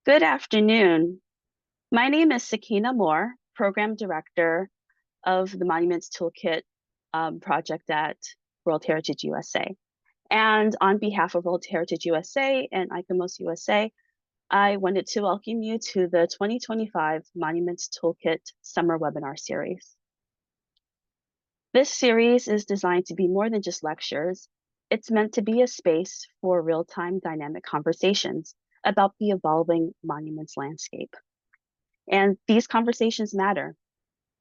Good afternoon. My name is Sakina Moore, Program Director of the Monuments Toolkit project at World Heritage USA. And on behalf of World Heritage USA and ICOMOS USA, I wanted to welcome you to the 2025 Monuments Toolkit Summer Webinar Series. This series is designed to be more than just lectures. It's meant to be a space for real-time dynamic conversations about the evolving monuments landscape. And these conversations matter.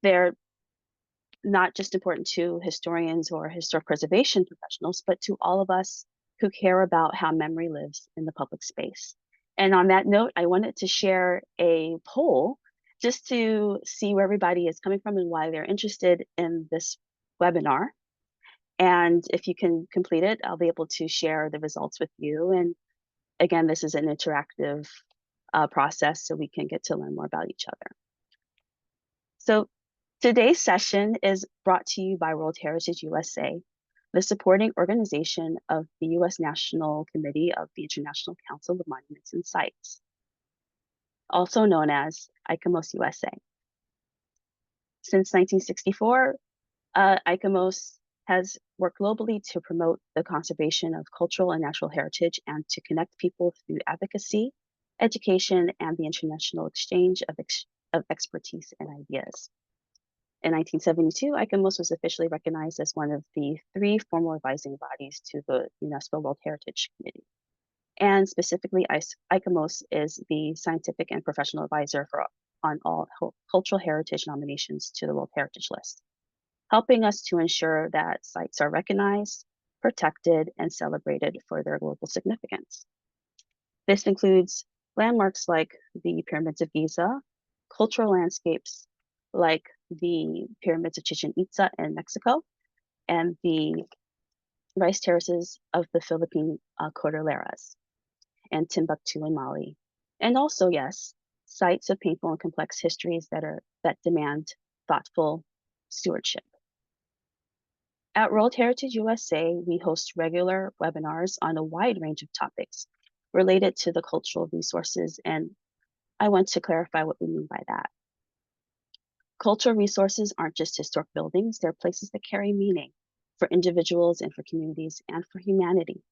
They're not just important to historians or historic preservation professionals, but to all of us who care about how memory lives in the public space. And on that note, I wanted to share a poll just to see where everybody is coming from and why they're interested in this webinar. And if you can complete it, I'll be able to share the results with you. And again, this is an interactive process, so we can get to learn more about each other. So today's session is brought to you by World Heritage USA, the supporting organization of the U.S. National Committee of the International Council of Monuments and Sites, also known as ICOMOS USA. Since 1964, ICOMOS has worked globally to promote the conservation of cultural and natural heritage and to connect people through advocacy, education, and the international exchange of expertise and ideas. In 1972, ICOMOS was officially recognized as one of the 3 formal advising bodies to the UNESCO World Heritage Committee. And specifically, ICOMOS is the scientific and professional advisor on all cultural heritage nominations to the World Heritage List, helping us to ensure that sites are recognized, protected, and celebrated for their global significance. This includes landmarks like the Pyramids of Giza, cultural landscapes like the Pyramids of Chichen Itza in Mexico, and the rice terraces of the Philippine Cordilleras, and Timbuktu in Mali. And also, yes, sites of painful and complex histories that demand thoughtful stewardship. At World Heritage USA, we host regular webinars on a wide range of topics related to the cultural resources, and I want to clarify what we mean by that. Cultural resources aren't just historic buildings, they're places that carry meaning for individuals and for communities and for humanity.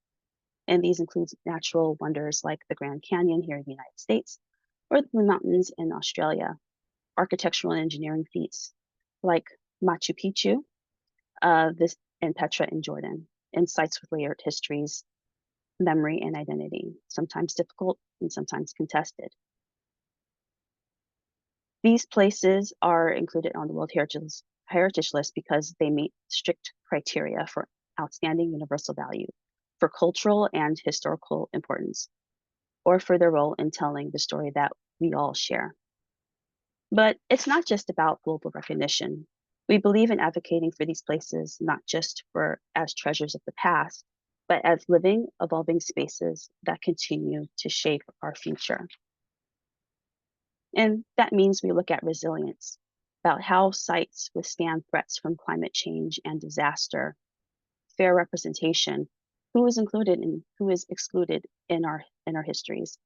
And these include natural wonders like the Grand Canyon here in the United States or the Blue Mountains in Australia, architectural and engineering feats like Machu Picchu, and Petra in Jordan, and sites with layered histories, memory, and identity, sometimes difficult and sometimes contested. These places are included on the World Heritage List because they meet strict criteria for outstanding universal value, for cultural and historical importance, or for their role in telling the story that we all share. But it's not just about global recognition. We believe in advocating for these places, not just as treasures of the past, but as living, evolving spaces that continue to shape our future. And that means we look at resilience, about how sites withstand threats from climate change and disaster, fair representation, who is included and who is excluded in our histories,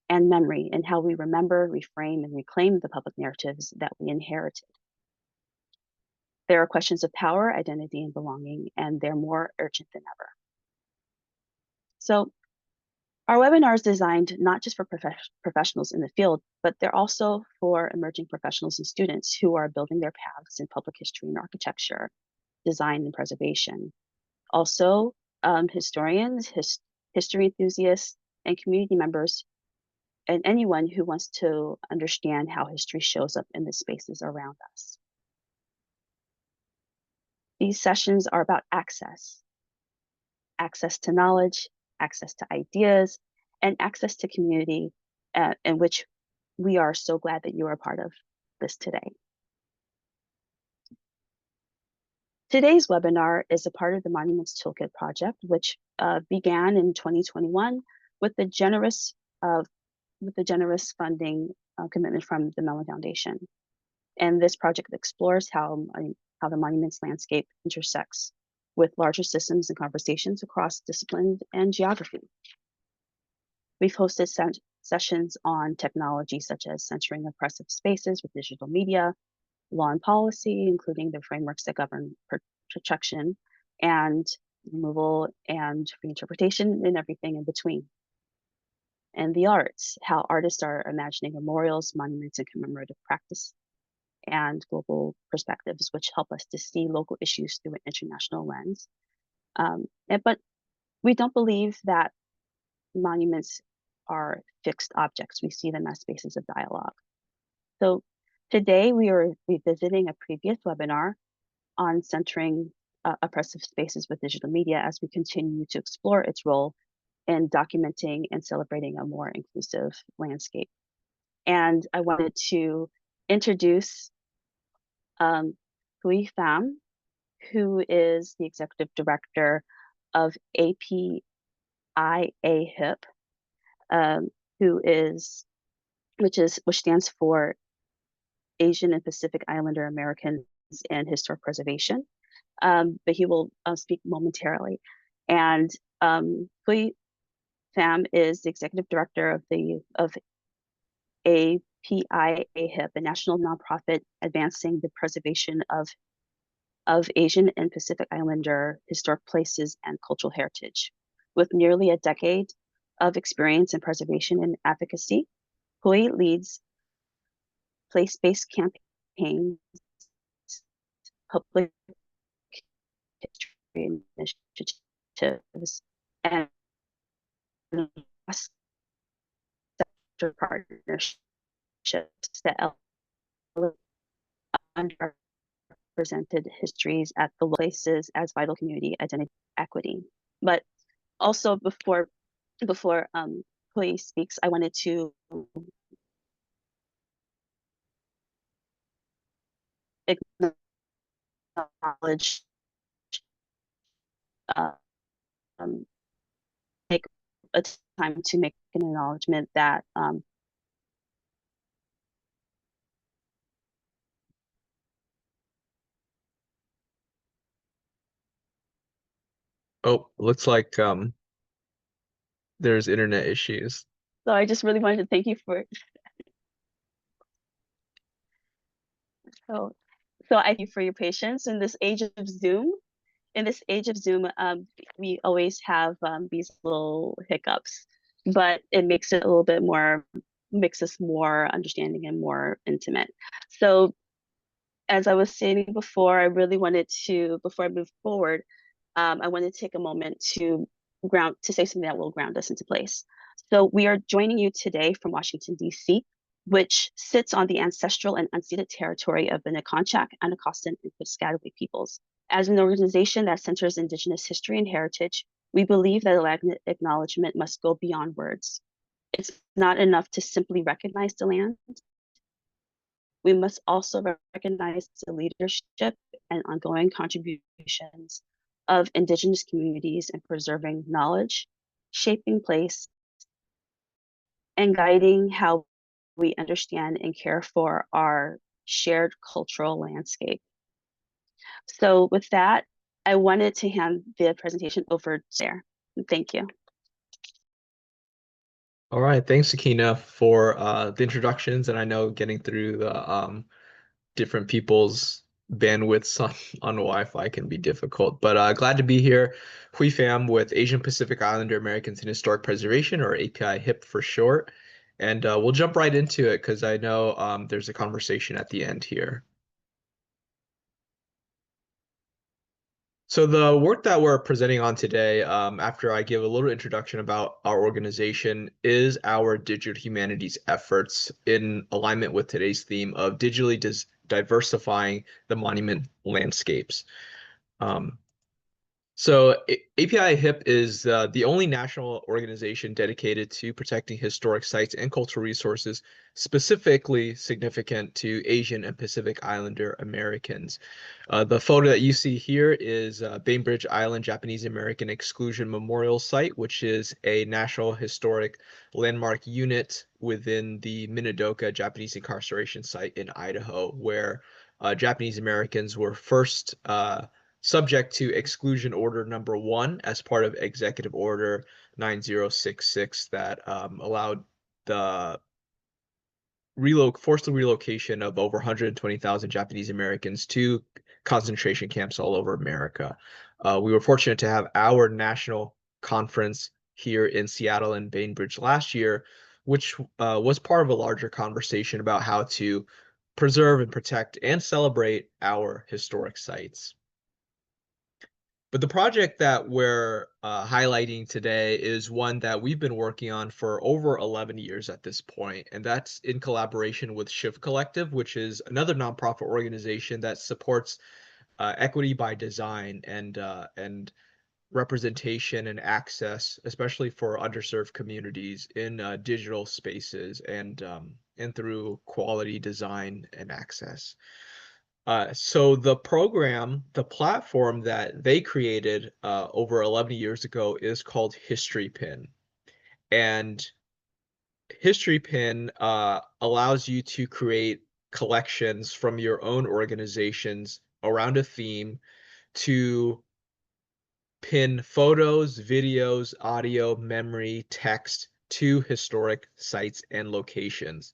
and memory, and how we remember, reframe, and reclaim the public narratives that we inherited. There are questions of power, identity, and belonging, and they're more urgent than ever. So our webinar is designed not just for professionals in the field, but they're also for emerging professionals and students who are building their paths in public history and architecture, design and preservation. Also, historians, history enthusiasts, and community members, and anyone who wants to understand how history shows up in the spaces around us. These sessions are about access to knowledge, access to ideas, and access to community, in which we are so glad that you are a part of this today. Today's webinar is a part of the Monuments Toolkit project, which began in 2021 with the generous funding commitment from the Mellon Foundation. And this project explores how the monuments landscape intersects with larger systems and conversations across discipline and geography. We've hosted sessions on technology such as censoring oppressive spaces with digital media, law and policy, including the frameworks that govern protection and removal and reinterpretation and everything in between. And the arts, how artists are imagining memorials, monuments, and commemorative practice and global perspectives, which help us to see local issues through an international lens. But we don't believe that monuments are fixed objects. We see them as spaces of dialogue. So today we are revisiting a previous webinar on centering oppressive spaces with digital media as we continue to explore its role in documenting and celebrating a more inclusive landscape. And I wanted to introduce Huy Pham, who is the executive director of APIA HIP, who is which stands for Asian and Pacific Islander Americans in Historic Preservation. But he will speak momentarily. And Huy Pham is the executive director of APIA HIP, a national nonprofit advancing the preservation of Asian and Pacific Islander historic places and cultural heritage. With nearly a decade of experience in preservation and advocacy, Huy leads place-based campaigns, public history initiatives, and sector partnerships that elevate underrepresented histories at the places as vital community identity equity. But also before Huy speaks, I wanted to acknowledge take a time to make an acknowledgement that Oh, looks like there's internet issues. so I just really wanted to thank you for so I thank you for your patience in this age of Zoom. In this age of Zoom, we always have these little hiccups, but it makes it a little bit more makes us more understanding and more intimate. So as I was saying before, I really wanted to, before I move forward, I wanted to take a moment to say something that will ground us into place. So we are joining you today from Washington, D.C., which sits on the ancestral and unceded territory of the Nacotchak, Anacostan, and Piscataway peoples. As an organization that centers Indigenous history and heritage, we believe that acknowledgement must go beyond words. It's not enough to simply recognize the land. We must also recognize the leadership and ongoing contributions of Indigenous communities in preserving knowledge, shaping place, and guiding how we understand and care for our shared cultural landscape. So with that, I wanted to hand the presentation over to Sarah. Thank you. All right, thanks, Akina, for the introductions, and I know getting through the different people's bandwidths on Wi-Fi can be difficult, but glad to be here. Huy Pham with Asian Pacific Islander Americans in Historic Preservation, or API HIP for short, and we'll jump right into it because I know there's a conversation at the end here. So the work that we're presenting on today, after I give a little introduction about our organization, is our digital humanities efforts in alignment with today's theme of digitally diversifying the monument landscapes. So API HIP is the only national organization dedicated to protecting historic sites and cultural resources specifically significant to Asian and Pacific Islander Americans. The photo that you see here is Bainbridge Island Japanese American Exclusion Memorial Site, which is a National Historic Landmark unit within the Minidoka Japanese incarceration site in Idaho, where Japanese Americans were first subject to exclusion order number 1 as part of executive order 9066 that allowed the forced relocation of over 120,000 Japanese Americans to concentration camps all over America. We were fortunate to have our national conference here in Seattle and Bainbridge last year, which was part of a larger conversation about how to preserve and protect and celebrate our historic sites. But the project that we're highlighting today is one that we've been working on for over 11 years at this point, and that's in collaboration with Shiv Collective, which is another nonprofit organization that supports equity by design and representation and access, especially for underserved communities in digital spaces and through quality design and access. So the platform that they created over 11 years ago is called HistoryPin. And HistoryPin allows you to create collections from your own organizations around a theme to pin photos, videos, audio, memory, text to historic sites and locations.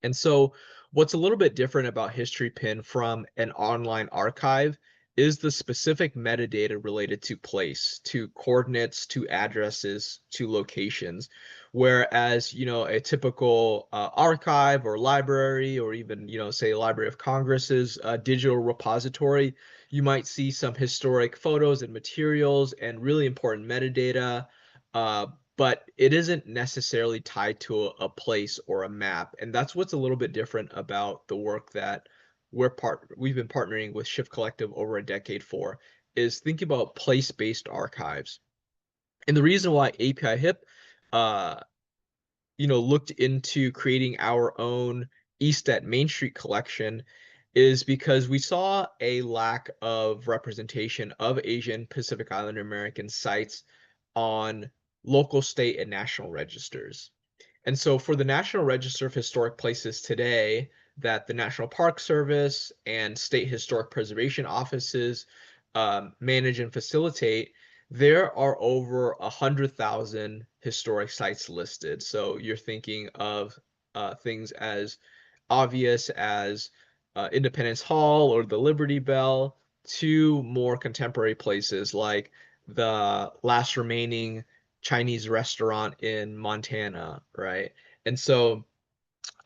And so what's a little bit different about HistoryPin from an online archive is the specific metadata related to place, to coordinates, to addresses, to locations. Whereas, a typical archive or library, or even, say, Library of Congress's digital repository, you might see some historic photos and materials and really important metadata, uh, but it isn't necessarily tied to a place or a map. And that's what's a little bit different about the work that we've been partnering with Shift Collective over a decade for, is thinking about place-based archives. And the reason why API HIP uh, looked into creating our own East at Main Street collection is because we saw a lack of representation of Asian Pacific Islander American sites on local, state, and national registers. And so for the National Register of Historic Places today, that the National Park Service and state historic preservation offices manage and facilitate, there are over 100,000 historic sites listed. So you're thinking of things as obvious as Independence Hall or the Liberty Bell, to more contemporary places like the last remaining Chinese restaurant in Montana, right? And so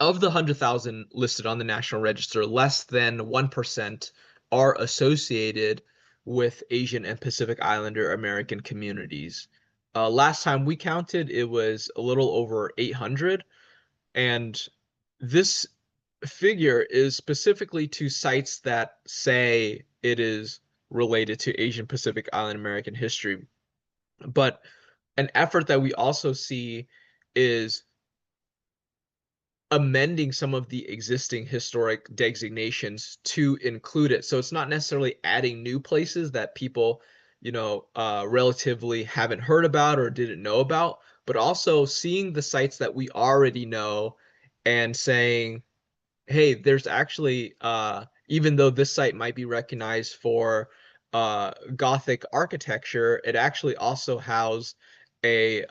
of the 100,000 listed on the National Register, less than 1% are associated with Asian and Pacific Islander American communities. Last time we counted, it was a little over 800. And this figure is specifically to sites that say it is related to Asian Pacific Island American history. But an effort that we also see is amending some of the existing historic designations to include it. So it's not necessarily adding new places that people, relatively haven't heard about or didn't know about, but also seeing the sites that we already know and saying, hey, there's actually even though this site might be recognized for Gothic architecture, it actually also housed a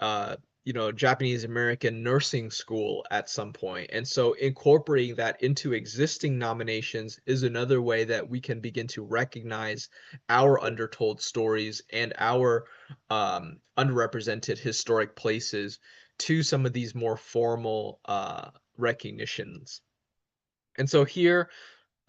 Japanese American nursing school at some point. And so incorporating that into existing nominations is another way that we can begin to recognize our undertold stories and our underrepresented historic places to some of these more formal recognitions. And so here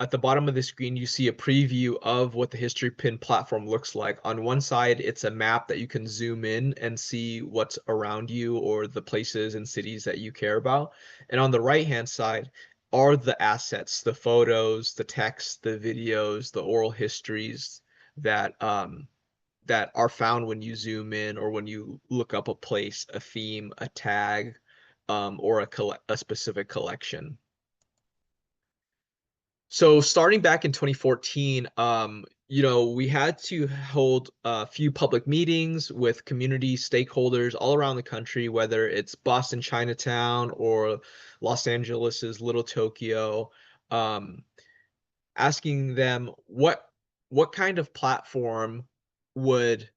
at the bottom of the screen, you see a preview of what the HistoryPin platform looks like. On one side, it's a map that you can zoom in and see what's around you or the places and cities that you care about. And on the right-hand side are the assets, the photos, the text, the videos, the oral histories that are found when you zoom in or when you look up a place, a theme, a tag, or a specific collection. So starting back in 2014, we had to hold a few public meetings with community stakeholders all around the country, whether it's Boston Chinatown or Los Angeles's Little Tokyo, um, asking them what kind of platform would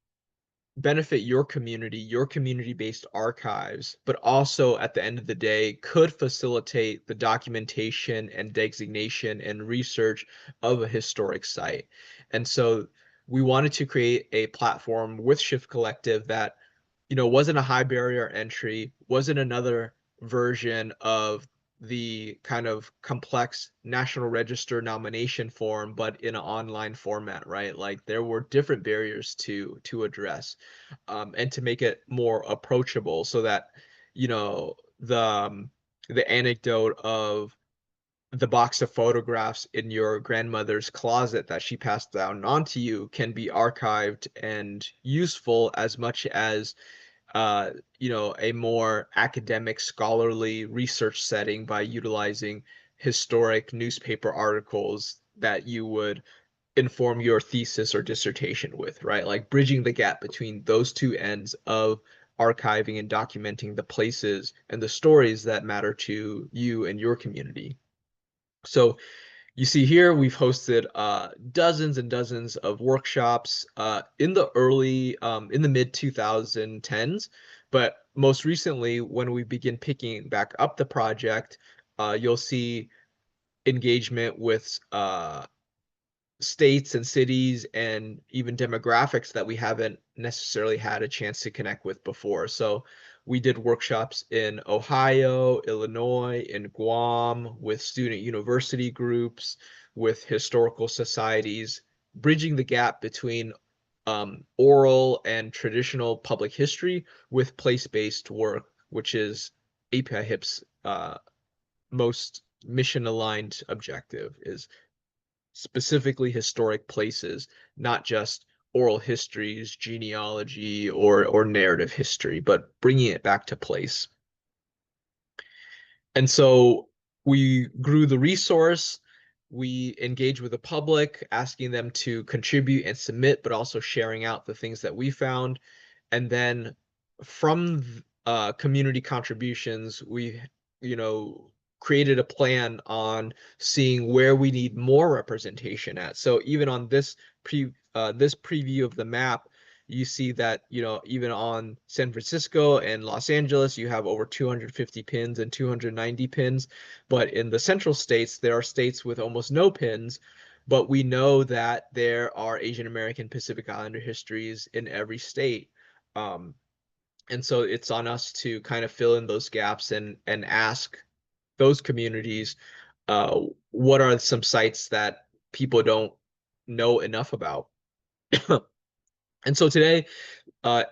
benefit your community-based archives, but also at the end of the day could facilitate the documentation and designation and research of a historic site. And so we wanted to create a platform with Shift Collective that, wasn't a high barrier entry, wasn't another version of the kind of complex National Register nomination form, but in an online format, right? Like there were different barriers to address, and to make it more approachable, so that you know the anecdote of the box of photographs in your grandmother's closet that she passed down onto you can be archived and useful as much as a more academic, scholarly research setting by utilizing historic newspaper articles that you would inform your thesis or dissertation with, right? Like bridging the gap between those two ends of archiving and documenting the places and the stories that matter to you and your community. So you see here, we've hosted dozens and dozens of workshops in the mid 2010s, but most recently, when we begin picking back up the project, you'll see engagement with states and cities and even demographics that we haven't necessarily had a chance to connect with before. So we did workshops in Ohio, Illinois, in Guam with student university groups, with historical societies, bridging the gap between oral and traditional public history with place-based work, which is API HIP's most mission-aligned objective, is specifically historic places, not just oral histories, genealogy, or narrative history, but bringing it back to place. And so we grew the resource. We engaged with the public, asking them to contribute and submit, but also sharing out the things that we found. And then from community contributions, we, you know, created a plan on seeing where we need more representation at. So even on this preview of the map, you see that, even on San Francisco and Los Angeles, you have over 250 pins and 290 pins. But in the central states, there are states with almost no pins. But we know that there are Asian American Pacific Islander histories in every state. Um, and so it's on us to kind of fill in those gaps and ask those communities, what are some sites that people don't know enough about. And so today,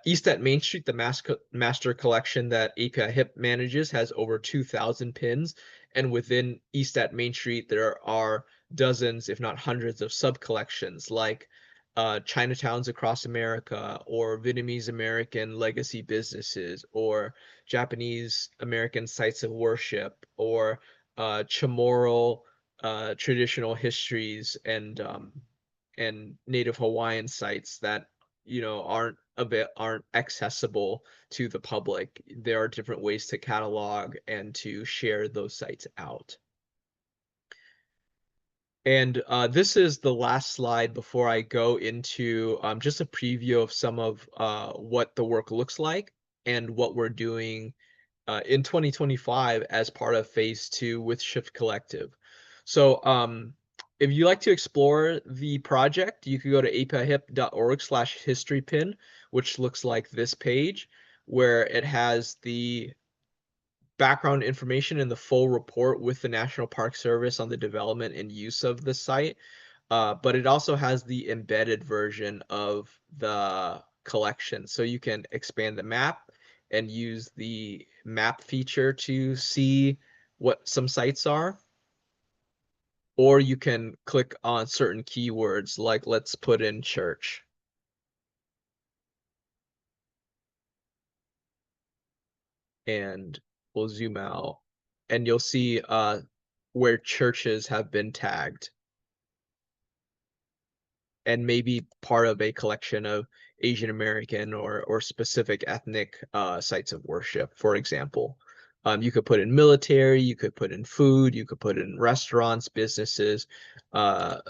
East at Main Street, the master collection that API HIP manages, has over 2,000 pins. And within East at Main Street, there are dozens, if not hundreds, of sub-collections like Chinatowns across America, or Vietnamese American legacy businesses, or Japanese American sites of worship, or Chamorro traditional histories, and Native Hawaiian sites that aren't accessible to the public. There are different ways to catalog and to share those sites out. And this is the last slide before I go into just a preview of some of what the work looks like and what we're doing in 2025 as part of phase 2 with Shift Collective. So if you like to explore the project, you could go to apihip.org/historypin, which looks like this page, where it has the background information and the full report with the National Park Service on the development and use of the site. But it also has the embedded version of the collection. So you can expand the map and use the map feature to see what some sites are. Or you can click on certain keywords, like let's put in church. And we'll zoom out and you'll see where churches have been tagged, and maybe part of a collection of Asian American or specific ethnic sites of worship, for example. You could put in military, you could put in food, you could put in restaurants, businesses, and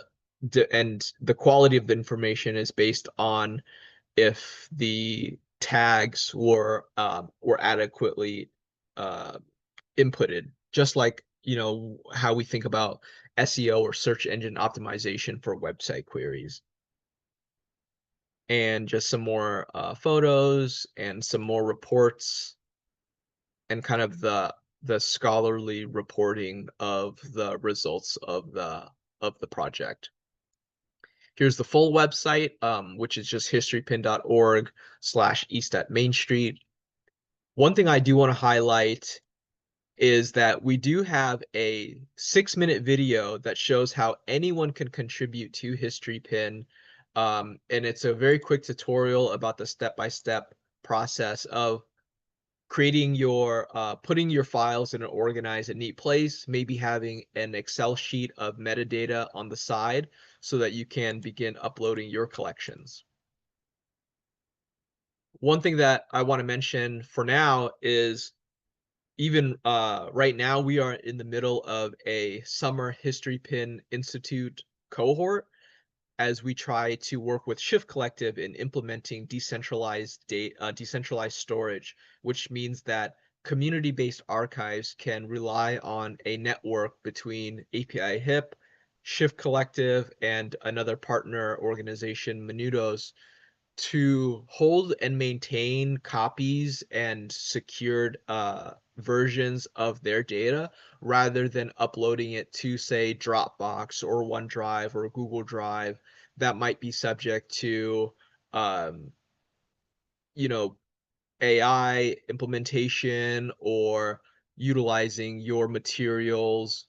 the quality of the information is based on if the tags were adequately uh, inputted, just like how we think about SEO or search engine optimization for website queries. And just some more photos and some more reports and kind of the scholarly reporting of the results of the project. Here's the full website, which is just historypin.org/east at Main Street. One thing I do want to highlight is that we do have a 6-minute video that shows how anyone can contribute to HistoryPin. And it's a very quick tutorial about the step-by-step process of putting your files in an organized and neat place, maybe having an Excel sheet of metadata on the side so that you can begin uploading your collections. One thing that I want to mention for now is even right now we are in the middle of a summer History Pin Institute cohort as we try to work with Shift Collective in implementing decentralized storage, which means that community-based archives can rely on a network between API HIP, Shift Collective, and another partner organization, Menudos, to hold and maintain copies and secured versions of their data rather than uploading it to, say, Dropbox or OneDrive or Google Drive that might be subject to, um, you know, AI implementation or utilizing your materials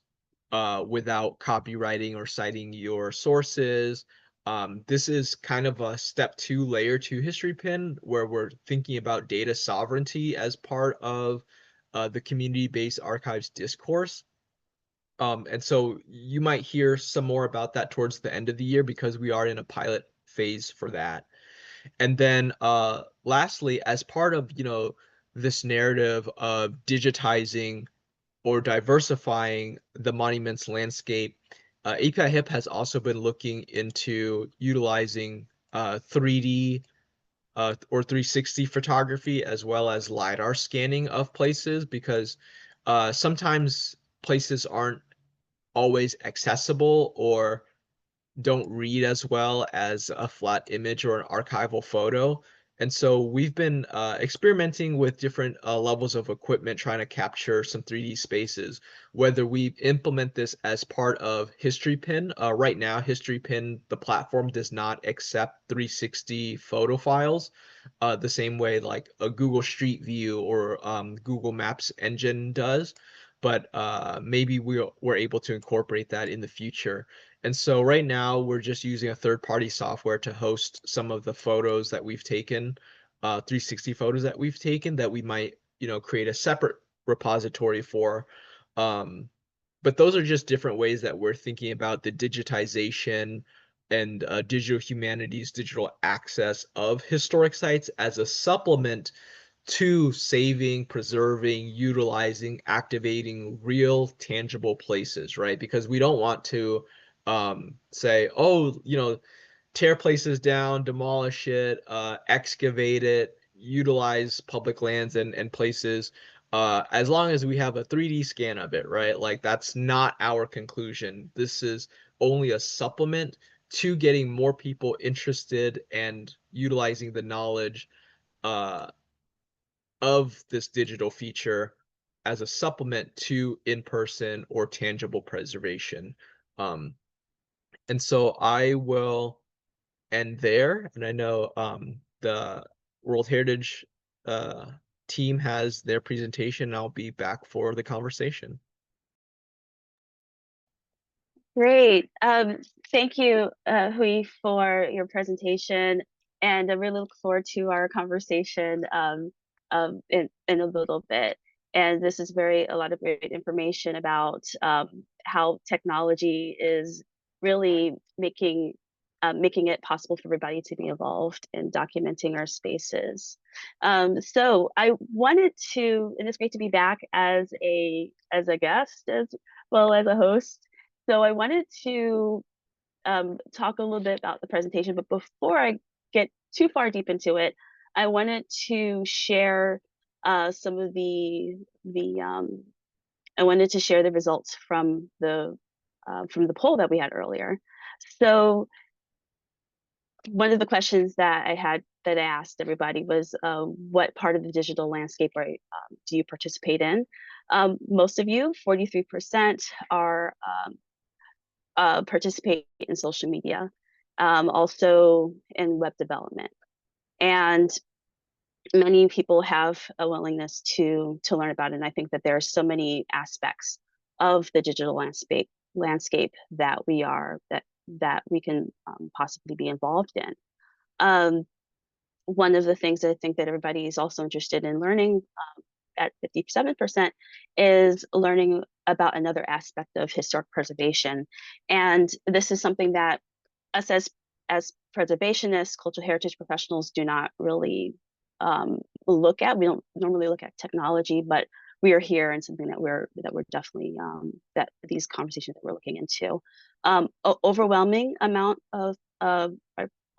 without copywriting or citing your sources. This is kind of a step 2 layer to HistoryPin where we're thinking about data sovereignty as part of the community-based archives discourse. And so you might hear some more about that towards the end of the year because we are in a pilot phase for that. And then lastly, as part of, this narrative of digitizing or diversifying the monument's landscape, API HIP has also been looking into utilizing 3D or 360 photography as well as LiDAR scanning of places because sometimes places aren't always accessible or don't read as well as a flat image or an archival photo. And so we've been experimenting with different levels of equipment trying to capture some 3D spaces, whether we implement this as part of HistoryPin. Right now, HistoryPin, the platform, does not accept 360 photo files the same way like a Google Street View or Google Maps engine does. But maybe we're able to incorporate that in the future. And so right now we're just using a third-party software to host some of the photos that we've taken, 360 photos that we've taken that we might, create a separate repository for. Um, but those are just different ways that we're thinking about the digitization and digital humanities, digital access of historic sites as a supplement to saving, preserving, utilizing, activating real tangible places, right? Because we don't want to say, oh, tear places down, demolish it, excavate it, utilize public lands and places, as long as we have a 3D scan of it, right? Like that's not our conclusion. This is only a supplement to getting more people interested and utilizing the knowledge uh, of this digital feature as a supplement to in-person or tangible preservation. Um, and so I will end there. And I know the World Heritage uh, team has their presentation. I'll be back for the conversation. Great. Thank you, Huy, for your presentation, and I really look forward to our conversation in a little bit. And this is a lot of great information about how technology is really making it possible for everybody to be involved in documenting our spaces. So I wanted to, and it's great to be back as a guest as well as a host. So I wanted to talk a little bit about the presentation, but before I get too far deep into it, I wanted to share some of the I wanted to share the results from the poll that we had earlier. So one of the questions that I asked everybody was, what part of the digital landscape do you participate in? Most of you, 43%, are participate in social media, also in web development, and many people have a willingness to learn about it. And I think that there are so many aspects of the digital landscape that we can possibly be involved in. Um, One of the things I think that everybody is also interested in learning, at 57%, is learning about another aspect of historic preservation. And this is something that us as preservationists, cultural heritage professionals do not really look at. We don't normally look at technology, but we are here and something that we're definitely that these conversations that we're looking into. Overwhelming amount of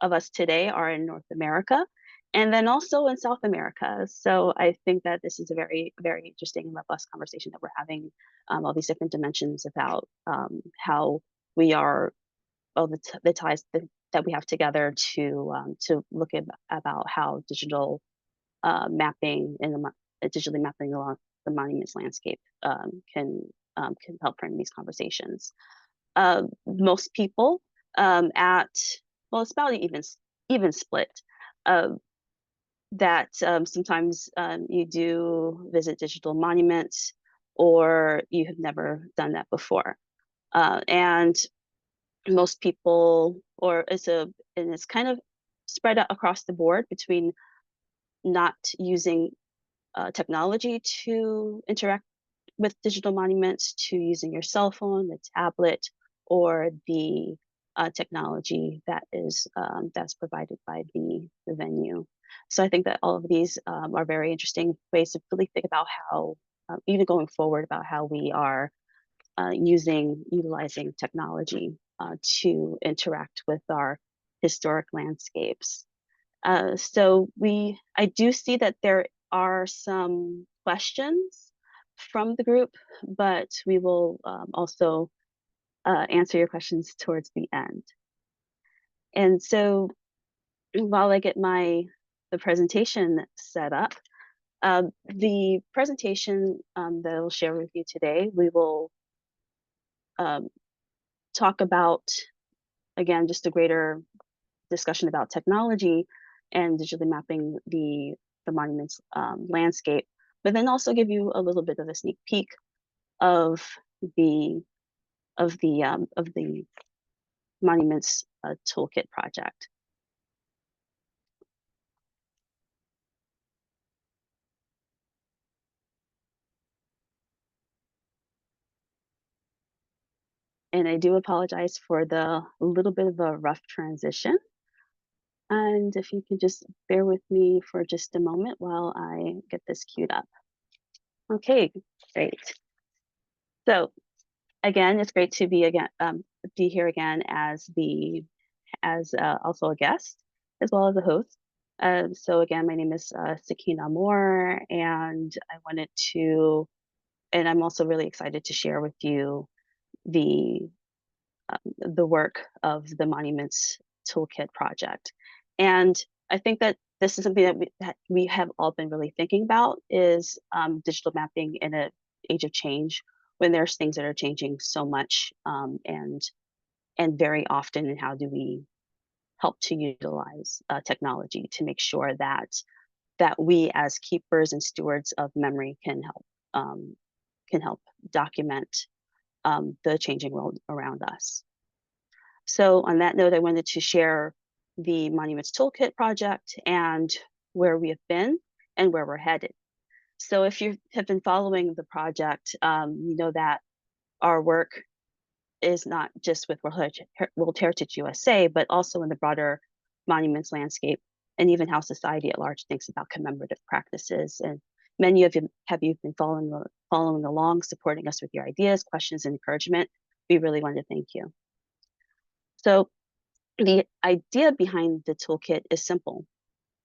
us today are in North America, and then also in South America. So I think that this is a very, very interesting and robust conversation that we're having, all these different dimensions about how we are, all the ties that we have together to look at about how mapping and digitally mapping along the monuments landscape can help frame these conversations. Most people, at well, it's about an even split. Uh, that sometimes you do visit digital monuments, or you have never done that before, and most people, and it's kind of spread out across the board between not using technology to interact with digital monuments, to using your cell phone, the tablet, or the technology that's provided by the venue. So I think that all of these are very interesting ways to really think about how, even going forward, about how we are utilizing technology to interact with our historic landscapes. I do see that there are some questions from the group, but we will also answer your questions towards the end. And so while I get the presentation set up, the presentation that I'll share with you today, we will um, talk about, again, just a greater discussion about technology and digitally mapping the monuments landscape, but then also give you a little bit of a sneak peek of the of the monuments toolkit project. And I do apologize for the little bit of a rough transition. And if you can just bear with me for just a moment while I get this queued up. Okay, great. So again, it's great to be here again as also a guest as well as a host. So again, my name is Sakina Moore, and and I'm also really excited to share with you the the work of the Monuments Toolkit project. And I think that this is something that we have all been really thinking about, is digital mapping in an age of change, when there's things that are changing so much, and very often, and how do we help to utilize technology to make sure that we as keepers and stewards of memory can help document the changing world around us. So on that note, I wanted to share the Monuments Toolkit project and where we have been and where we're headed. So if you have been following the project, you know that our work is not just with World Heritage USA, but also in the broader monuments landscape, and even how society at large thinks about commemorative practices. And many of you have been following along, supporting us with your ideas, questions, and encouragement. We really want to thank you. So The idea behind the toolkit is simple.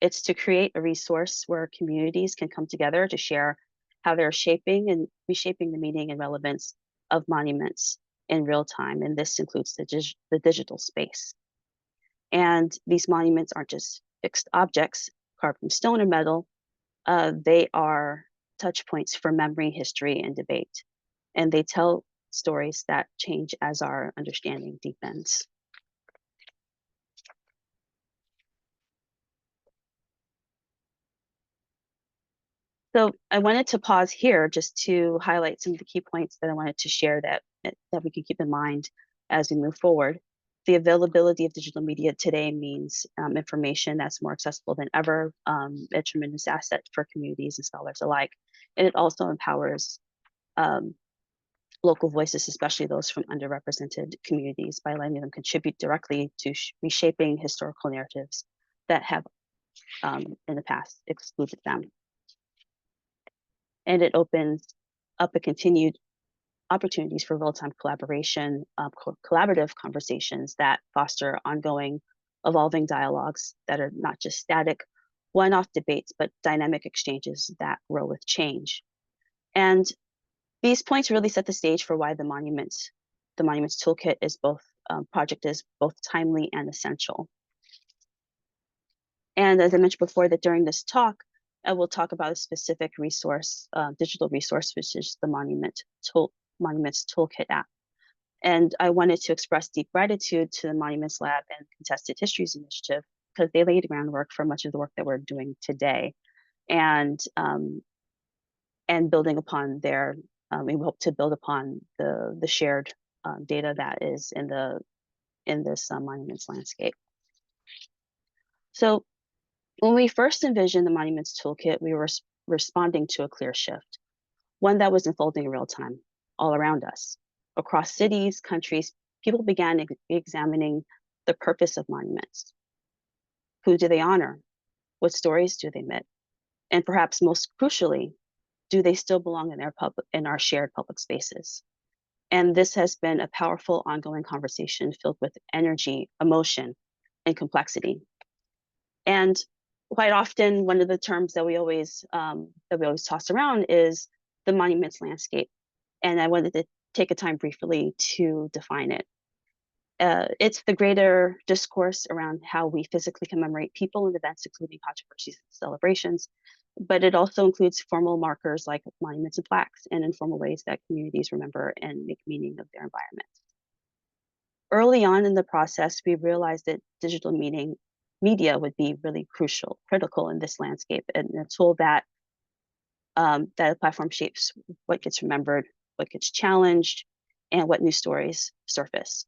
It's to create a resource where communities can come together to share how they're shaping and reshaping the meaning and relevance of monuments in real time. And this includes the digital space. And these monuments aren't just fixed objects carved from stone or metal, they are touch points for memory, history, and debate. And they tell stories that change as our understanding deepens. So I wanted to pause here just to highlight some of the key points that I wanted to share that we can keep in mind as we move forward. The availability of digital media today means information that's more accessible than ever, a tremendous asset for communities and scholars alike. And it also empowers um, local voices, especially those from underrepresented communities, by letting them contribute directly to reshaping historical narratives that have in the past excluded them. And it opens up a continued opportunities for real-time collaboration, collaborative conversations that foster ongoing, evolving dialogues that are not just static, one-off debates, but dynamic exchanges that grow with change. And these points really set the stage for why the Monuments Toolkit is both project is both timely and essential. And as I mentioned before, that during this talk, I will talk about a specific resource, digital resource, which is the Monuments Toolkit app. And I wanted to express deep gratitude to the Monuments Lab and Contested Histories Initiative because they laid the groundwork for much of the work that we're doing today. And building upon their, we hope to build upon the shared data that is in this monuments landscape. So when we first envisioned the Monuments Toolkit, we were responding to a clear shift, one that was unfolding in real time all around us. Across cities, countries, people began examining the purpose of monuments. Who do they honor? What stories do they emit? And perhaps most crucially, do they still belong in our shared public spaces? And this has been a powerful ongoing conversation filled with energy, emotion, and complexity. And quite often, one of the terms that we always toss around is the monuments landscape. And I wanted to take a time briefly to define it. It's the greater discourse around how we physically commemorate people and events, including controversies and celebrations, but it also includes formal markers like monuments and plaques and informal ways that communities remember and make meaning of their environment. Early on in the process, we realized that digital media would be really critical in this landscape, and a tool that a platform shapes what gets remembered, what gets challenged, and what new stories surface.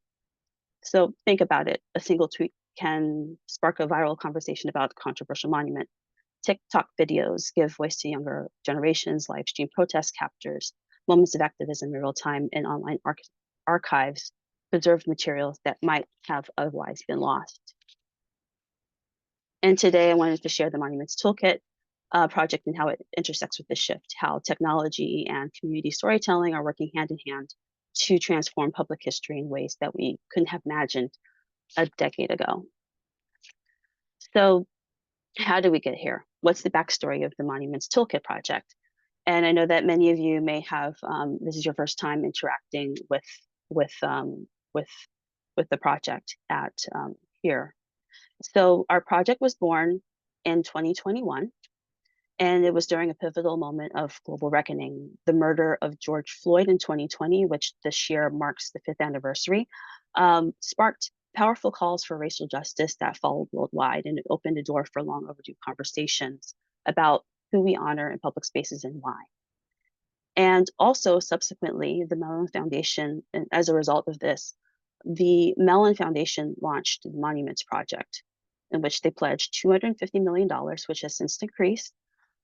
So think about it. A single tweet can spark a viral conversation about a controversial monument. TikTok videos give voice to younger generations, live stream protest captures, moments of activism in real time, and online archives preserved materials that might have otherwise been lost. And today I wanted to share the Monuments Toolkit project and how it intersects with this shift, how technology and community storytelling are working hand in hand to transform public history in ways that we couldn't have imagined a decade ago. So how did we get here? What's the backstory of the Monuments Toolkit project? And I know that many of you may have, this is your first time interacting with, with, with the project at here. So our project was born in 2021, and it was during a pivotal moment of global reckoning. The murder of George Floyd in 2020, which this year marks the 5th anniversary, sparked powerful calls for racial justice that followed worldwide, and it opened a door for long overdue conversations about who we honor in public spaces and why. And also, subsequently, the Mellon Foundation, and as a result of this, the Mellon Foundation launched the Monuments Project, in which they pledged $250 million, which has since increased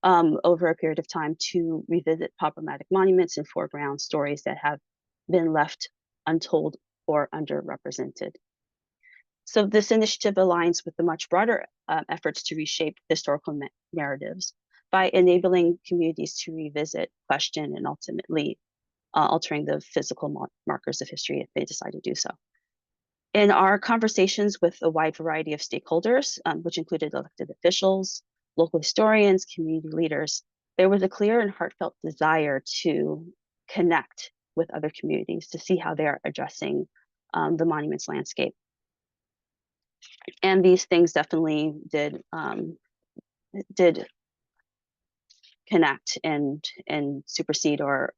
over a period of time to revisit problematic monuments and foreground stories that have been left untold or underrepresented. So this initiative aligns with the much broader efforts to reshape historical narratives by enabling communities to revisit, question, and ultimately altering the physical markers of history if they decide to do so. In our conversations with a wide variety of stakeholders, which included elected officials, local historians, community leaders, there was a clear and heartfelt desire to connect with other communities to see how they're addressing the monuments landscape. And these things definitely did connect and supersede or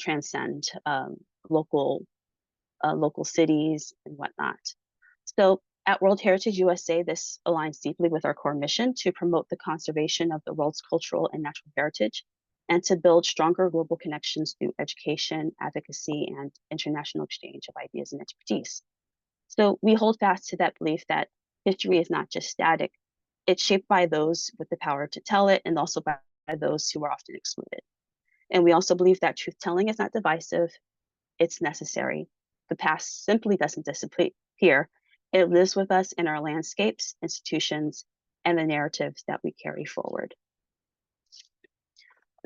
transcend local local cities and whatnot. So at World Heritage USA, this aligns deeply with our core mission to promote the conservation of the world's cultural and natural heritage and to build stronger global connections through education, advocacy, and international exchange of ideas and expertise. So we hold fast to that belief that history is not just static, it's shaped by those with the power to tell it and also by those who are often excluded. And we also believe that truth telling is not divisive, it's necessary. The past simply doesn't disappear. It lives with us in our landscapes, institutions, and the narratives that we carry forward.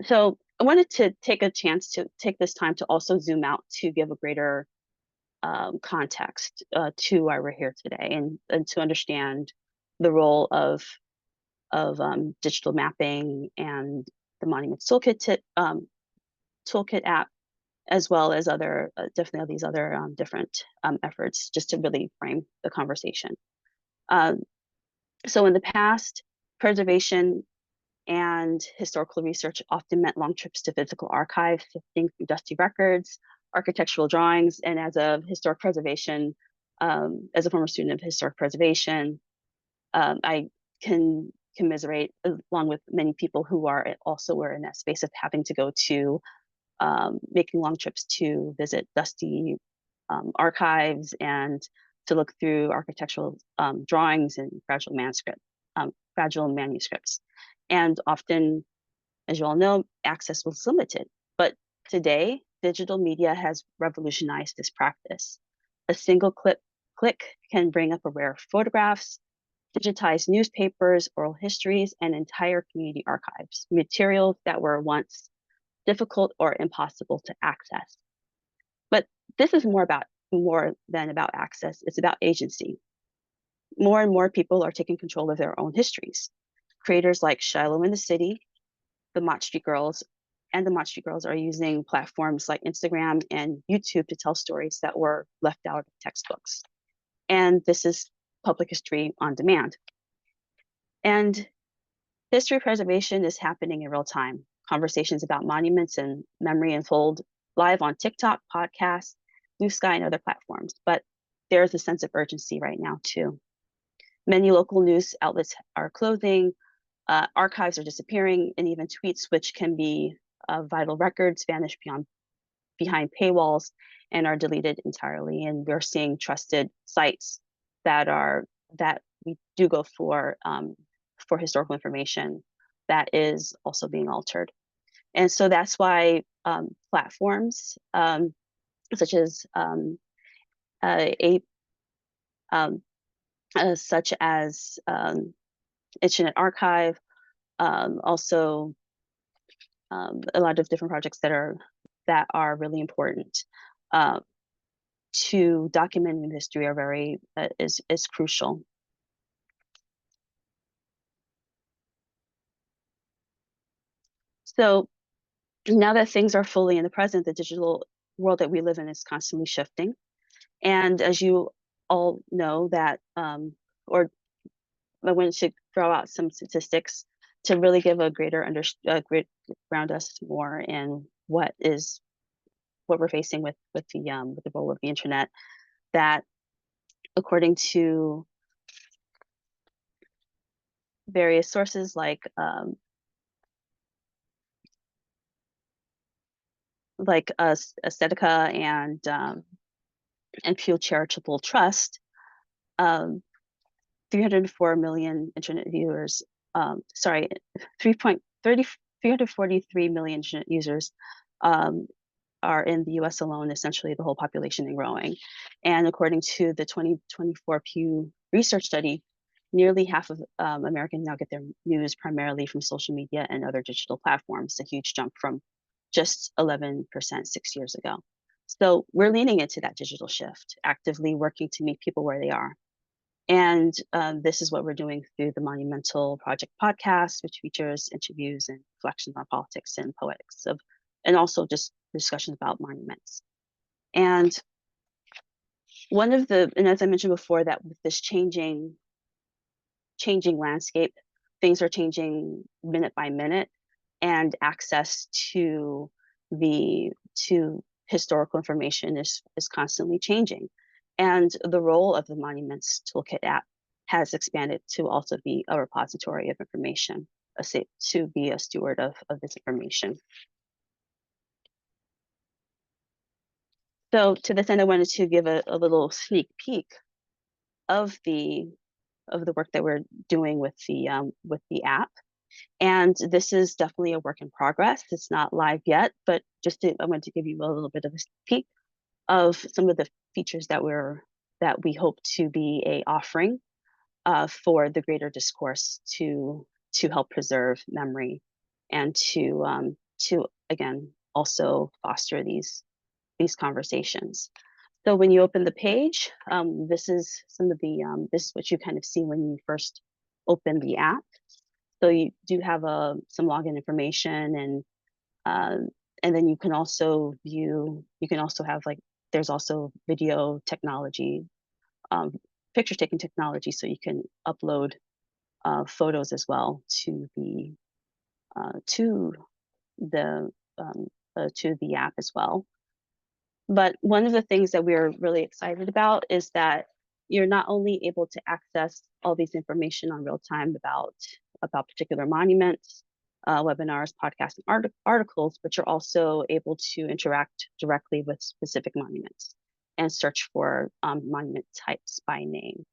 So I wanted to take a chance to take this time to also zoom out to give a greater context to why we're here today and to understand the role of digital mapping and the Monuments Toolkit app, as well as other definitely these other different efforts, just to really frame the conversation. So in the past, preservation and historical research often meant long trips to physical archives, sifting through dusty records, architectural drawings, and as a historic preservation, as a former student of historic preservation, I can commiserate along with many people who are also were in that space of having to go to making long trips to visit dusty archives and to look through architectural drawings and fragile manuscripts. And often, as you all know, access was limited. But today, digital media has revolutionized this practice. A single click can bring up a rare photographs, digitized newspapers, oral histories, and entire community archives, materials that were once difficult or impossible to access. But this is more than about access. It's about agency. More and more people are taking control of their own histories. Creators like Shiloh in the City, the Mott Street Girls, and the Mott Street Girls are using platforms like Instagram and YouTube to tell stories that were left out of textbooks. And this is public history on demand. And history preservation is happening in real time. Conversations about monuments and memory unfold live on TikTok, podcasts, Blue Sky, and other platforms. But there's a sense of urgency right now, too. Many local news outlets are closing, archives are disappearing, and even tweets, which can be vital records, vanish behind paywalls and are deleted entirely. And we're seeing trusted sites that we do go for historical information that is also being altered. And so that's why platforms such as such as Internet Archive, also a lot of different projects that are really important to documenting history are very is crucial. So now that things are fully in the present, the digital world that we live in is constantly shifting. And as you all know that, or I wanted to throw out some statistics to really give a great ground us more in what we're facing with the role of the internet. That according to various sources like Aesthetica and Pew Charitable Trust, 304 million internet viewers, 343 million internet users are in the US alone, essentially the whole population and growing. And according to the 2024 Pew Research study, nearly half of Americans now get their news primarily from social media and other digital platforms, a huge jump from just 11% 6 years ago. So we're leaning into that digital shift, actively working to meet people where they are. And this is what we're doing through the Monumental Project podcast, which features interviews and reflections on politics and poetics of, and also just discussions about monuments. And and as I mentioned before, that with this changing landscape, things are changing minute by minute, and access the to historical information is constantly changing. And the role of the Monuments Toolkit app has expanded to also be a repository of information, to be a steward of this information. So to this end, I wanted to give a little sneak peek of the work that we're doing with the app. And this is definitely a work in progress. It's not live yet, but I wanted to give you a little bit of a peek of some of the features that we hope to be a offering for the greater discourse to help preserve memory and to again also foster these conversations. So when you open the page, this is this is what you kind of see when you first open the app. So you do have some login information, and then you can also view. You can also have like there's also video technology, um, picture taking technology, so you can upload photos as well to the to the app as well. But one of the things that we're really excited about is that you're not only able to access all these information on real time about particular monuments, webinars, podcasts, and articles, but you're also able to interact directly with specific monuments and search for monument types by name.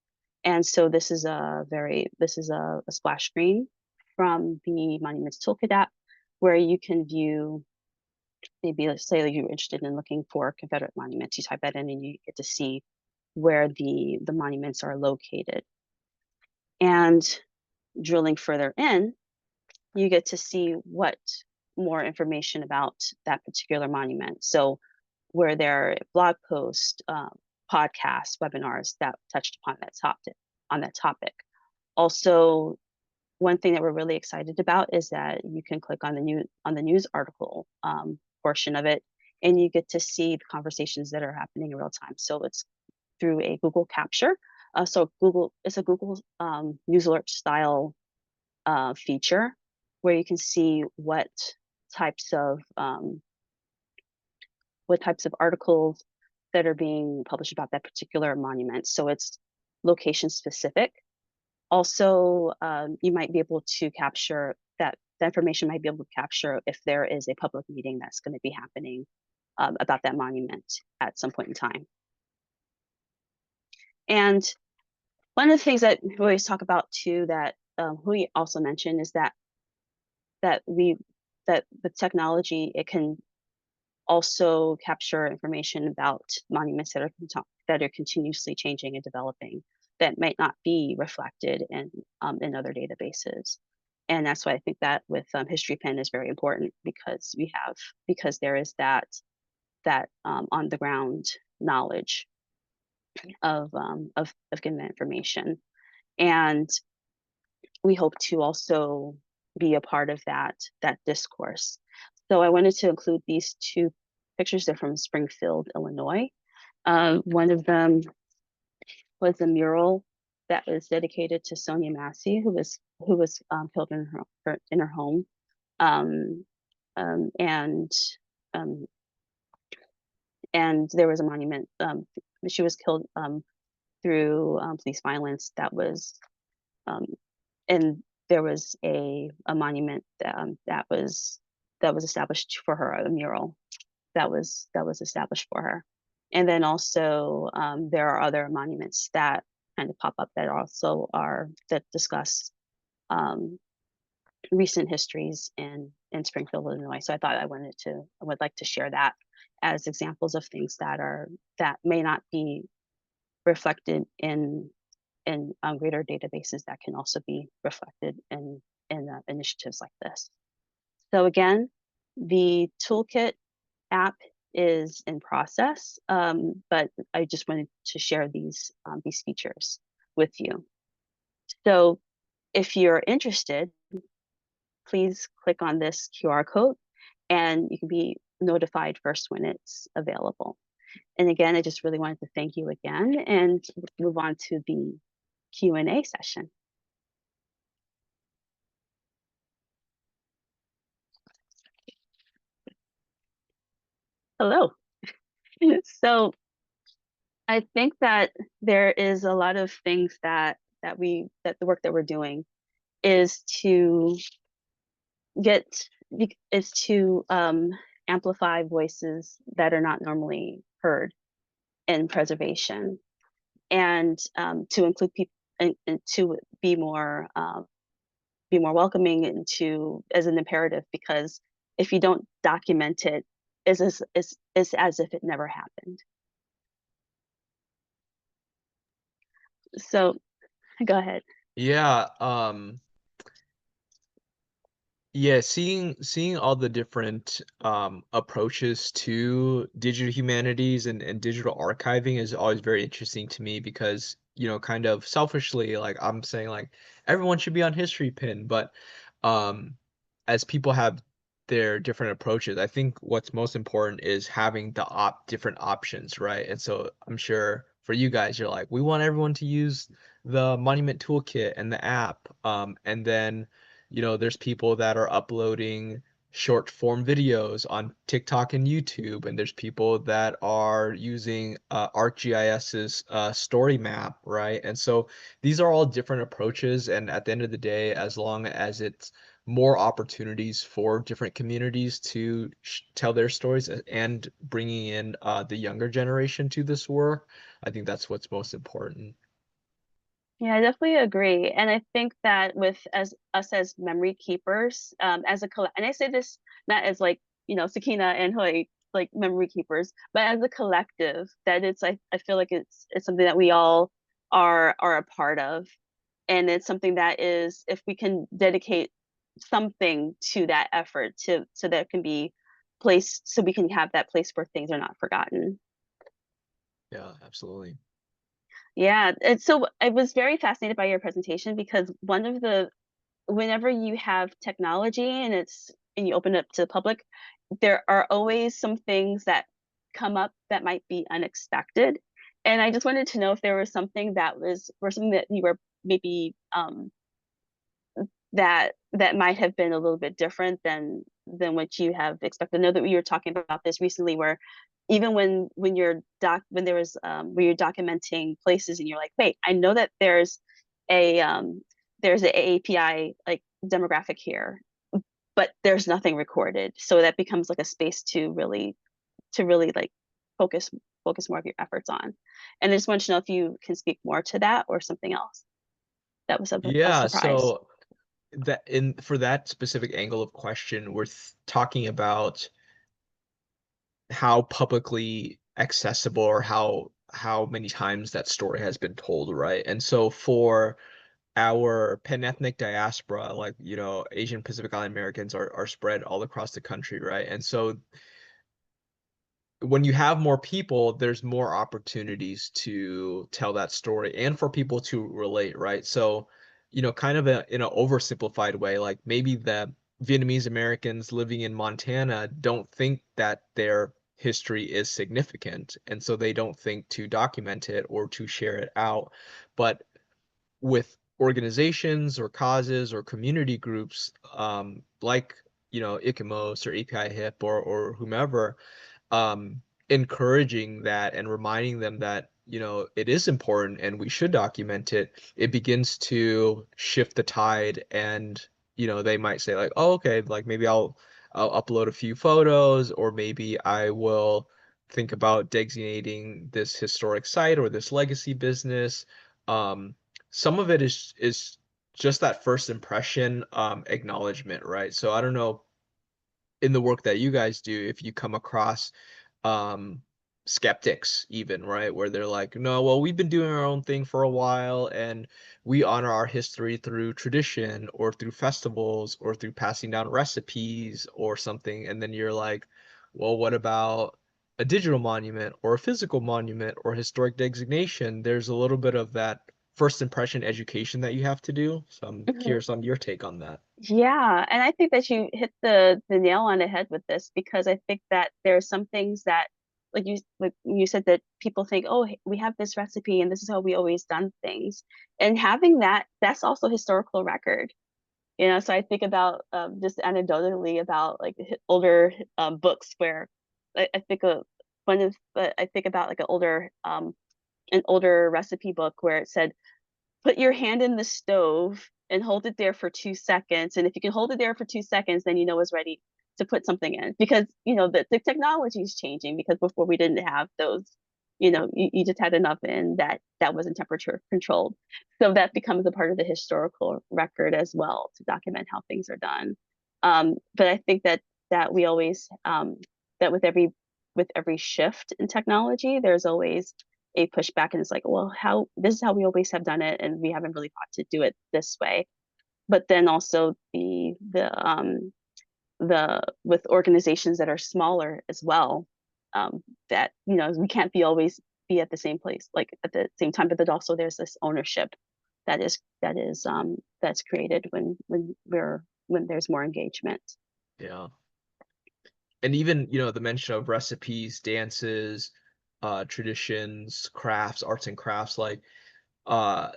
And so this is a splash screen from the Monuments Toolkit app where you can view, maybe let's say you're interested in looking for Confederate monuments, you type that in and you get to see where the monuments are located. And drilling further in, you get to see what more information about that particular monument. So where there are blog posts, podcasts, webinars that touched upon that topic. Also, one thing that we're really excited about is that you can click on the news article portion of it, and you get to see the conversations that are happening in real time. So it's through a Google capture. It's a Google news alert style feature where you can see types of what types of articles that are being published about that particular monument. So it's location specific. Also, you might be able to capture the information might be able to capture if there is a public meeting that's going to be happening about that monument at some point in time. And one of the things that we always talk about too, that Huy also mentioned, is that the technology, it can also capture information about monuments that are continuously changing and developing that might not be reflected in other databases. And that's why I think that with HistoryPin is very important, because there is that on the ground knowledge of given that information. And we hope to also be a part of that discourse. So I wanted to include these two pictures. They're from Springfield, Illinois. One of them was a mural that was dedicated to Sonia Massey, who was killed in her home, um, um, and um, and there was a monument. She was killed through police violence. Um, and there was a monument that was established for her, a mural that was established for her. And then also there are other monuments that kind of pop up that discuss recent histories in Springfield, Illinois. So I would like to share that as examples of things that may not be reflected in greater databases, that can also be reflected in initiatives like this. So again, the Toolkit app is in process, but I just wanted to share these features with you. So if you're interested, please click on this QR code and you can be notified first when it's available. And again, I just really wanted to thank you again and move on to the Q&A session. Hello. So I think that there is a lot of things that the work that we're doing is to get is to amplify voices that are not normally heard in preservation, and to include people and to be more welcoming and to as an imperative, because if you don't document it, is as if it never happened. So go ahead. Yeah, yeah, seeing all the different approaches to digital humanities and digital archiving is always very interesting to me because, kind of selfishly, like I'm saying like everyone should be on HistoryPin, but um as people have their different approaches, I think what's most important is having the different options, right? And so I'm sure for you guys, you're like, we want everyone to use the Monument Toolkit and the app. And then there's people that are uploading short form videos on TikTok and YouTube, and there's people that are using ArcGIS's story map, right? And so these are all different approaches, and at the end of the day, as long as it's more opportunities for different communities to tell their stories and bringing in the younger generation to this work, I think that's what's most important. Yeah, I definitely agree. And I think that with as us as memory keepers, as a and I say this not as like, Sakina and Huy, like memory keepers, but as a collective, that I feel like it's something that we all are a part of. And it's something that is, if we can dedicate something to that effort to so that can be place so we can have that place where things are not forgotten. Yeah, absolutely. Yeah, and so I was very fascinated by your presentation because one of the whenever you have technology and you open it up to the public, there are always some things that come up that might be unexpected. And I just wanted to know if there was something or something that you were maybe that might have been a little bit different than what you have expected. I know that we were talking about this recently, where even when there was where you're documenting places and you're like, wait, I know that a there's a API like demographic here, but there's nothing recorded, so that becomes like a space to really like focus focus more of your efforts on. And I just want to know if you can speak more to that or something else that was a Yeah, surprise. so that in for that specific angle of question, we're talking about how publicly accessible or how many times that story has been told, right? And so for our pan-ethnic diaspora, like, Asian Pacific Island Americans are spread all across the country, right? And so when you have more people, there's more opportunities to tell that story and for people to relate, right? So, kind of in an oversimplified way, like maybe the Vietnamese Americans living in Montana don't think that their history is significant, and so they don't think to document it or to share it out. But with organizations or causes or community groups, like, ICMOS or API HIP or whomever, um, encouraging that and reminding them that, it is important and we should document it, it begins to shift the tide. And, they might say like, oh, okay, like maybe I'll upload a few photos, or maybe I will think about designating this historic site or this legacy business. Um, some of it is just that first impression, acknowledgement, right? So I don't know, in the work that you guys do, if you come across um skeptics even, right, where they're like, no, well, we've been doing our own thing for a while and we honor our history through tradition or through festivals or through passing down recipes or something, and then you're like, well, what about a digital monument or a physical monument or historic designation, there's a little bit of that first impression education that you have to do. So I'm Mhm. curious on your take on that. Yeah, and I think that you hit the nail on the head with this because I think that there are some things that like you said that people think, oh, we have this recipe and this is how we always done things. And having that, that's also historical record. You know, so I think about just anecdotally about like older books where I think of one of I think about like an older recipe book where it said put your hand in the stove and hold it there for 2 seconds. And if you can hold it there for 2 seconds, then you know it's ready to put something in because you know the technology is changing because before we didn't have those, you know, you just had enough in that wasn't temperature controlled. So that becomes a part of the historical record as well to document how things are done. But I think that we always that with every shift in technology, there's always a pushback and it's like, well, how this is how we always have done it and we haven't really thought to do it this way. But then also the with organizations that are smaller as well, that you know we can't be always be at the same place like at the same time, but that also there's this ownership that's created when there's more engagement. Yeah. And even, the mention of recipes, dances, traditions, crafts, arts and crafts, like, uh,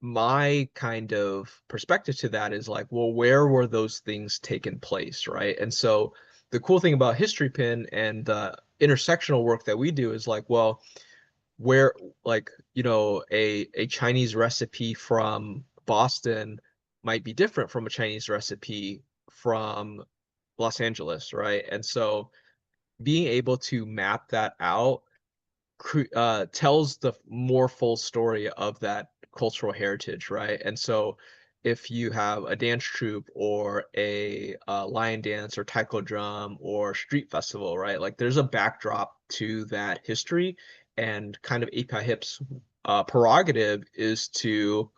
my kind of perspective to that is like, well, where were those things taking place, right? And so the cool thing about HistoryPin and the intersectional work that we do is like, well, where like, a Chinese recipe from Boston might be different from a Chinese recipe from Los Angeles, right? And so being able to map that out tells the more full story of that cultural heritage, right? And so if you have a dance troupe or a lion dance or taiko drum or street festival, right? Like there's a backdrop to that history, and kind of API Hip's prerogative is to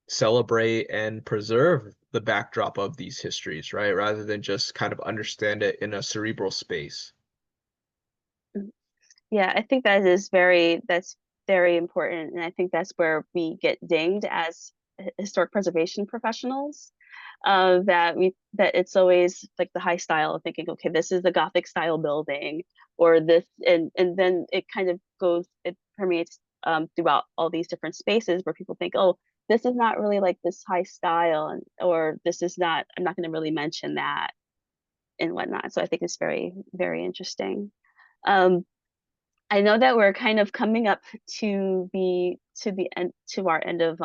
celebrate and preserve the backdrop of these histories, right? Rather than just kind of understand it in a cerebral space. Yeah, I think that's very important, and I think that's where we get dinged as historic preservation professionals. That it's always like the high style of thinking, okay, this is the Gothic style building, or this, and then it permeates throughout all these different spaces where people think, oh, this is not really like this high style, and or this is not. I'm not going to really mention that and whatnot. So I think it's very interesting. Um, I know that we're kind of coming up to the end of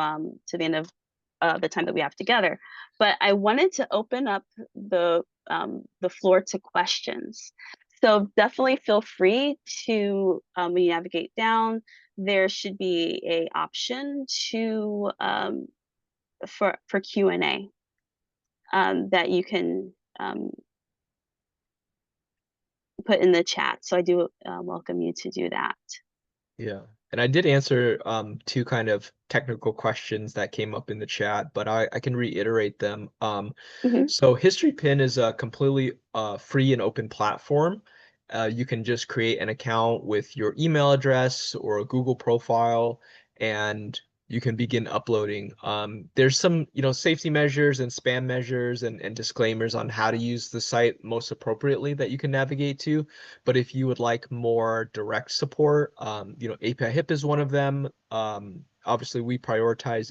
the time that we have together, but I wanted to open up the floor to questions. So definitely feel free to when you navigate down, there should be a option to for Q&A that you can put in the chat. So I do welcome you to do that. Yeah. And I did answer two kind of technical questions that came up in the chat, but I can reiterate them. Mhm. So HistoryPin is a completely free and open platform. You can just create an account with your email address or a Google profile, and you can begin uploading. There's some, safety measures and spam measures and disclaimers on how to use the site most appropriately that you can navigate to. But if you would like more direct support, API HIP is one of them. Obviously, we prioritize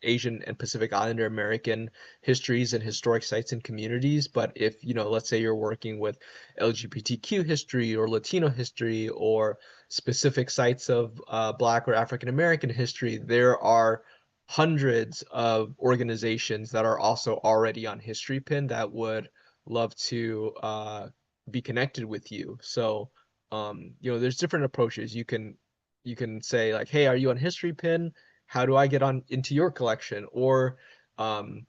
Asian and Pacific Islander American histories and historic sites and communities. But if, let's say you're working with LGBTQ history or Latino history or specific sites of Black or African American history, there are hundreds of organizations that are also already on HistoryPin that would love to be connected with you. So, there's different approaches. You can say like, "Hey, are you on HistoryPin? How do I get on into your collection?" Or, um,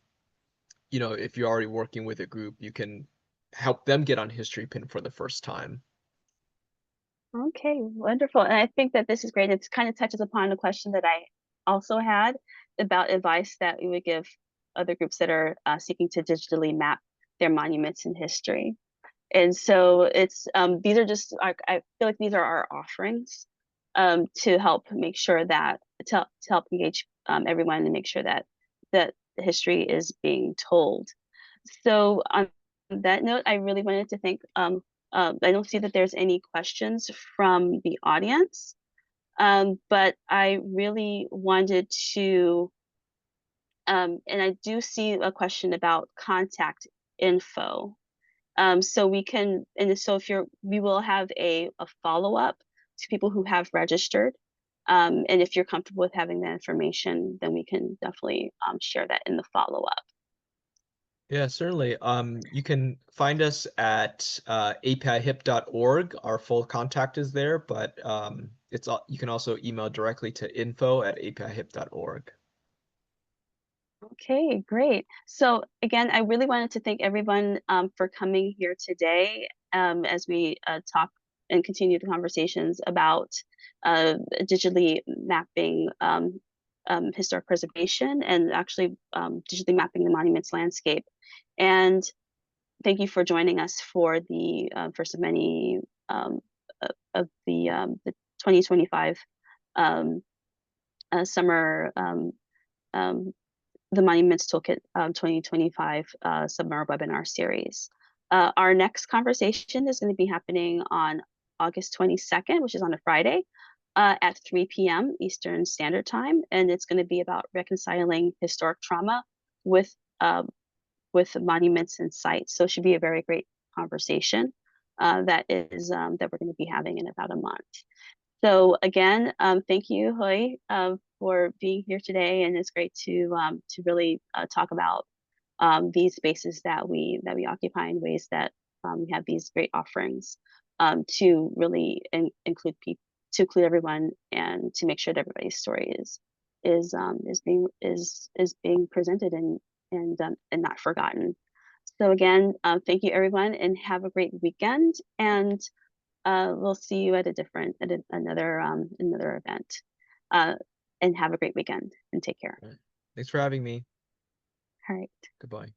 if you're already working with a group, you can help them get on HistoryPin for the first time. Okay, wonderful. And I think that this is great. It kind of touches upon a question that I also had about advice that we would give other groups that are seeking to digitally map their monuments in history. And so it's these are just I feel like these are our offerings to help make sure that to help engage everyone and make sure that history is being told. So on that note, I really wanted to thank I don't see that there's any questions from the audience, but I really wanted to and I do see a question about contact info. So we can, and so if you're, we will have a follow up to people who have registered. And if you're comfortable with having that information, then we can definitely share that in the follow up. Yeah, certainly. You can find us at apihip.org. Our full contact is there, but you can also email directly to info@apihip.org. Okay, great. So again, I really wanted to thank everyone for coming here today as we talk and continue the conversations about digitally mapping historic preservation and actually digitally mapping the monuments landscape. And thank you for joining us for the first of many of the 2025 um, summer um, the Monuments Toolkit 2025 summer webinar series. Our next conversation is going to be happening on August 22nd, which is on a Friday, at 3 p.m. Eastern Standard Time, and it's going to be about reconciling historic trauma with uh, monuments and sites. So it should be a very great conversation that we're going to be having in about a month. So again, thank you, Huy, for being here today, and it's great to really talk about these spaces that we occupy in ways that we have these great offerings to really include people, to include everyone, and to make sure that everybody's story is being presented and not forgotten. So again, thank you everyone, and have a great weekend. And we'll see you at another event. Uh, and have a great weekend and take care. All right. Thanks for having me. All right. Goodbye.